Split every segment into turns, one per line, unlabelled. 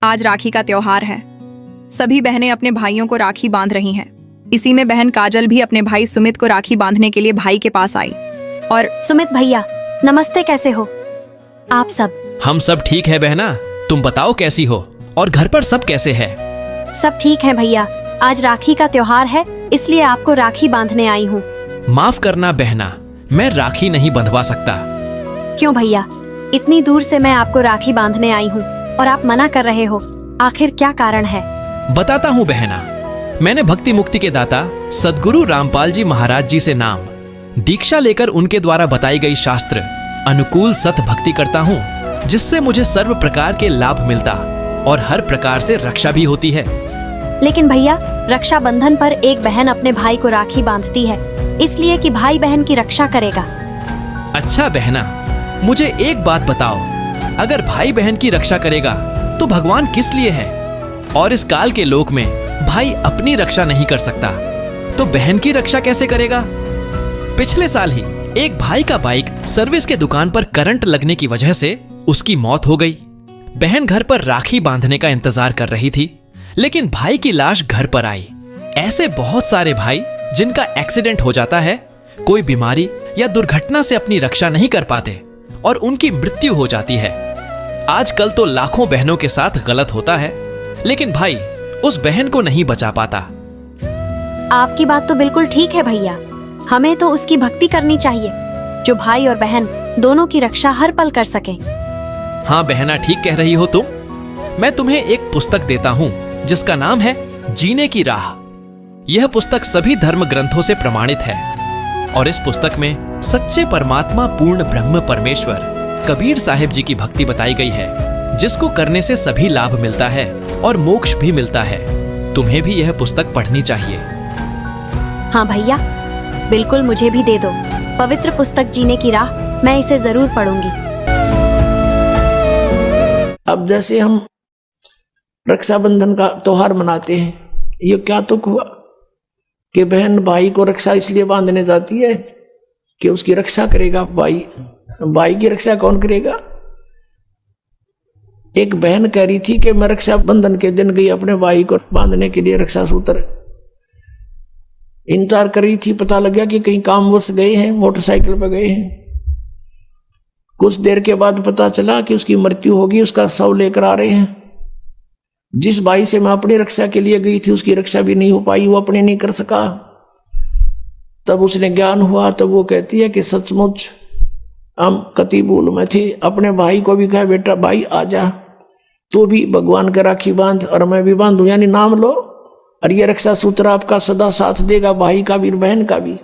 आज राखी का त्योहार है। सभी बहनें अपने भाइयों को राखी बांध रही हैं। इसी में बहन काजल भी अपने भाई सुमित को राखी बांधने के लिए भाई के पास आई। और
सुमित भैया नमस्ते, कैसे हो आप सब?
हम सब ठीक है बहना, तुम बताओ कैसी हो और घर पर सब कैसे है?
सब ठीक है भैया, आज राखी का त्योहार है इसलिए आपको राखी बांधने आई हूँ।
माफ करना बहना, मैं राखी नहीं बंधवा सकता।
क्यों भैया, इतनी दूर से मैं आपको राखी बांधने आई हूँ और आप मना कर रहे हो, आखिर क्या कारण है?
बताता हूँ बहना, मैंने भक्ति मुक्ति के दाता सद्गुरु रामपाल जी महाराज जी से नाम दीक्षा लेकर उनके द्वारा बताई गई शास्त्र अनुकूल सत भक्ति करता हूँ, जिससे मुझे सर्व प्रकार के लाभ मिलता और हर प्रकार से रक्षा भी होती है।
लेकिन भैया, रक्षाबंधन पर एक बहन अपने भाई को राखी बांधती है इसलिए कि भाई बहन की रक्षा करेगा।
अच्छा बहना, मुझे एक बात बताओ, अगर भाई बहन की रक्षा करेगा तो भगवान किस लिए है? और इस काल के लोक में भाई अपनी रक्षा नहीं कर सकता तो बहन की रक्षा कैसे करेगा? पिछले साल ही एक भाई का बाइक सर्विस के दुकान पर करंट लगने की वजह से उसकी मौत हो गई। बहन घर पर राखी बांधने का इंतजार कर रही थी, लेकिन भाई की लाश घर पर आई। ऐसे बहुत सारे भाई जिनका एक्सीडेंट हो जाता है, कोई बीमारी या दुर्घटना से अपनी रक्षा नहीं कर पाते और उनकी मृत्यु हो जाती है। आजकल तो लाखों बहनों के साथ गलत होता है, लेकिन भाई उस बहन को नहीं बचा पाता।
आपकी बात तो बिल्कुल ठीक है भैया, हमें तो उसकी भक्ति करनी चाहिए जो भाई और बहन दोनों की रक्षा हर पल कर सके।
हाँ बहना, ठीक कह रही हो तुम। मैं तुम्हें एक पुस्तक देता हूँ जिसका नाम है जीने की राह। यह पुस्तक सभी धर्म ग्रंथों से प्रमाणित है और इस पुस्तक में सच्चे परमात्मा पूर्ण ब्रह्म परमेश्वर कबीर साहिब जी की भक्ति बताई गई है, जिसको करने से सभी लाभ मिलता है और मोक्ष भी मिलता है। तुम्हें भी यह पुस्तक पढ़नी चाहिए।
हाँ भैया, बिल्कुल मुझे भी दे दो पवित्र पुस्तक जीने की राह, मैं इसे जरूर पढ़ूंगी।
अब जैसे हम रक्षाबंधन का त्योहार मनाते हैं, ये क्या तुक हुआ कि बहन भाई को रक्षा इसलिए बांधने जाती है कि उसकी रक्षा करेगा भाई। भाई की रक्षा कौन करेगा? एक बहन कह रही थी कि मैं रक्षाबंधन के दिन गई अपने भाई को बांधने के लिए, रक्षा सूत्र इंतजार कर रही थी। पता लग गया कि कहीं कामवश गए हैं, मोटरसाइकिल पर गए हैं। कुछ देर के बाद पता चला कि उसकी मृत्यु होगी, उसका शव लेकर आ रहे हैं। जिस भाई से मैं अपनी रक्षा के लिए गई थी उसकी रक्षा भी नहीं हो पाई, वो अपने नहीं कर सका। तब उसने ज्ञान हुआ, तब वो कहती है कि सचमुच हम कति भूल में थे। अपने भाई को भी कहा, बेटा भाई आ जा, तो भी भगवान का राखी बांध और मैं भी बांधू, यानी नाम लो और ये रक्षा सूत्र आपका सदा साथ देगा, भाई का भी बहन का भी।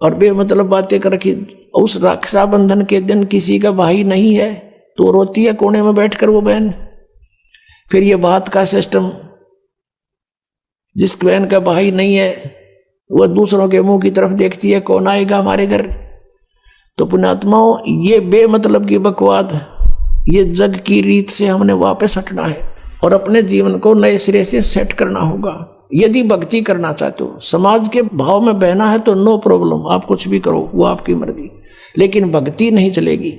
और बेमतलब बातें कर रखी। उस रक्षाबंधन के दिन किसी का भाई नहीं है तो रोती है कोने में बैठकर वो बहन। फिर ये बात का सिस्टम, जिस बहन का भाई नहीं है वह दूसरों के मुंह की तरफ देखती है, कौन आएगा हमारे घर। तो पुण्यात्माओं, ये बेमतलब की बकवाद, ये जग की रीत से हमने वापस हटना है और अपने जीवन को नए सिरे से सेट करना होगा। यदि भक्ति करना चाहते हो, समाज के भाव में बहना है तो नो प्रॉब्लम, आप कुछ भी करो, वो आपकी मर्जी, लेकिन भक्ति नहीं चलेगी।